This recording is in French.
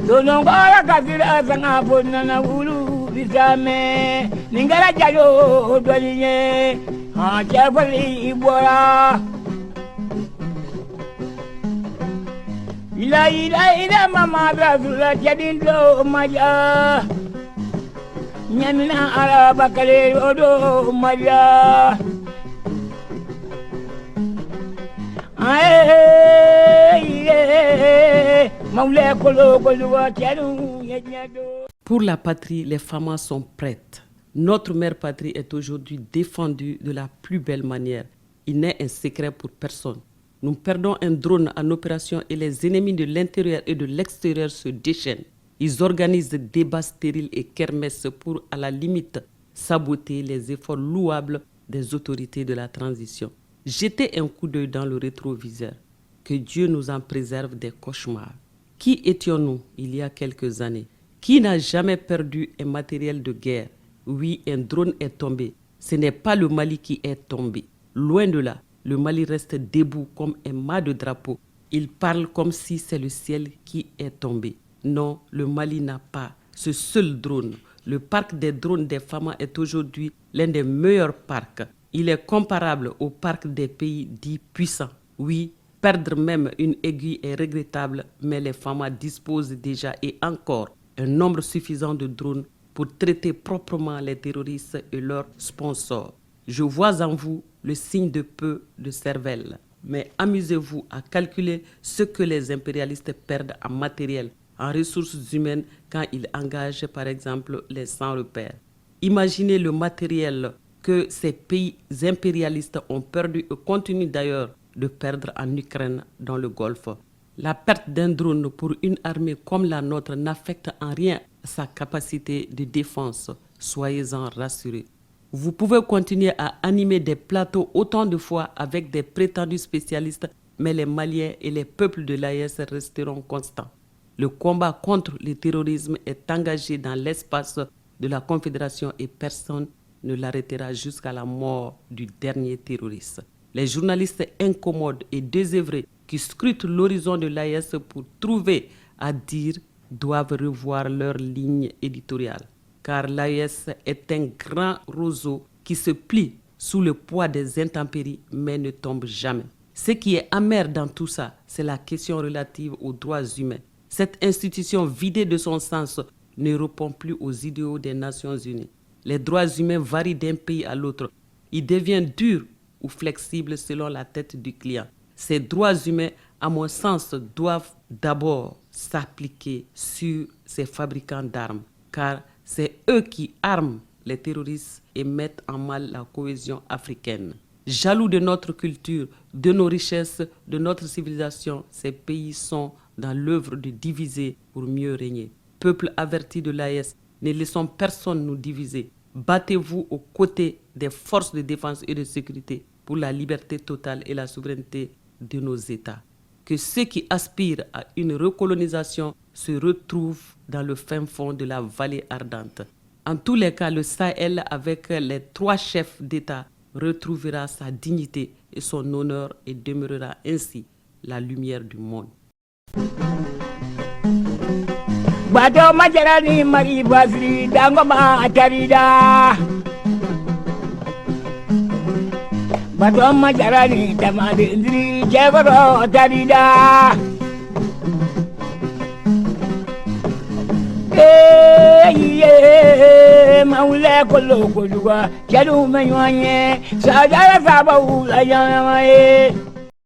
Donongora kasira sanga bonna na wulu bisame ningara jalo dolinye ha chafali ibora ila mama brazula jadindo maja nyamina araba kale odo maja Pour la patrie, les femmes sont prêtes. Notre mère patrie est aujourd'hui défendue de la plus belle manière. Il n'est un secret pour personne. Nous perdons un drone en opération et les ennemis de l'intérieur et de l'extérieur se déchaînent. Ils organisent des débats stériles et kermesses pour, à la limite, saboter les efforts louables des autorités de la transition. Jetez un coup d'œil dans le rétroviseur. Que Dieu nous en préserve des cauchemars. Qui étions-nous il y a quelques années? Qui n'a jamais perdu un matériel de guerre? Oui, un drone est tombé. Ce n'est pas le Mali qui est tombé. Loin de là, le Mali reste debout comme un mât de drapeau. Il parle comme si c'est le ciel qui est tombé. Non, le Mali n'a pas ce seul drone. Le parc des drones des FAMA est aujourd'hui l'un des meilleurs parcs. Il est comparable au parc des pays dits puissants. Oui, perdre même une aiguille est regrettable, mais les FAMA disposent déjà et encore un nombre suffisant de drones pour traiter proprement les terroristes et leurs sponsors. Je vois en vous le signe de peu de cervelle, mais amusez-vous à calculer ce que les impérialistes perdent en matériel, en ressources humaines quand ils engagent par exemple les sans-repères. Imaginez le matériel que ces pays impérialistes ont perdu et continuent d'ailleurs de perdre en Ukraine, dans le Golfe. La perte d'un drone pour une armée comme la nôtre n'affecte en rien sa capacité de défense. Soyez-en rassurés. Vous pouvez continuer à animer des plateaux autant de fois avec des prétendus spécialistes, mais les Maliens et les peuples de l'AES resteront constants. Le combat contre le terrorisme est engagé dans l'espace de la Confédération et personne ne l'arrêtera jusqu'à la mort du dernier terroriste. Les journalistes incommodes et désœuvrés qui scrutent l'horizon de l'AES pour trouver à dire doivent revoir leur ligne éditoriale. Car l'AES est un grand roseau qui se plie sous le poids des intempéries mais ne tombe jamais. Ce qui est amer dans tout ça, c'est la question relative aux droits humains. Cette institution vidée de son sens ne répond plus aux idéaux des Nations Unies. Les droits humains varient d'un pays à l'autre. Ils deviennent durs ou flexibles selon la tête du client. Ces droits humains, à mon sens, doivent d'abord s'appliquer sur ces fabricants d'armes, car c'est eux qui arment les terroristes et mettent en mal la cohésion africaine. Jaloux de notre culture, de nos richesses, de notre civilisation, ces pays sont dans l'œuvre de diviser pour mieux régner. Peuple averti de l'AES, ne laissons personne nous diviser. Battez-vous aux côtés des forces de défense et de sécurité pour la liberté totale et la souveraineté de nos États. Que ceux qui aspirent à une recolonisation se retrouvent dans le fin fond de la vallée ardente. En tous les cas, le Sahel, avec les 3 chefs d'État, retrouvera sa dignité et son honneur et demeurera ainsi la lumière du monde. Bato majarani mari basri dangoma atarida Bato majarani tamade ndri jebaro atarida maule kolo koluwa chadu menwanye sajara sabawu la yamaye